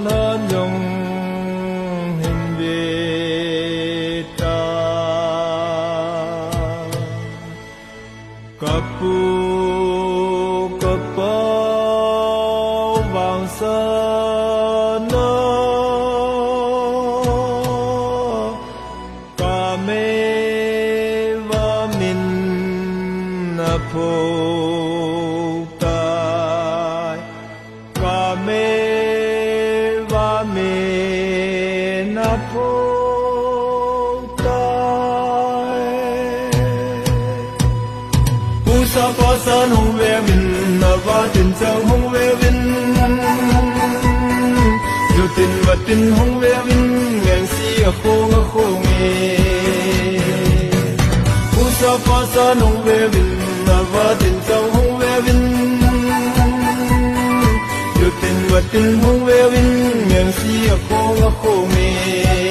lan dòng hình về ta kapu kapau vàng sơn ca mê va min na po tai ca mê va me na po tai pu sa pa san hong ve min na va tin chang hong ve vin yu tin va tin hong ve vin ngang si a khong e pu sa pa san hong ve vin na va tin chang hong ve vin yu tin va tin hong ve vin ngang si a khong e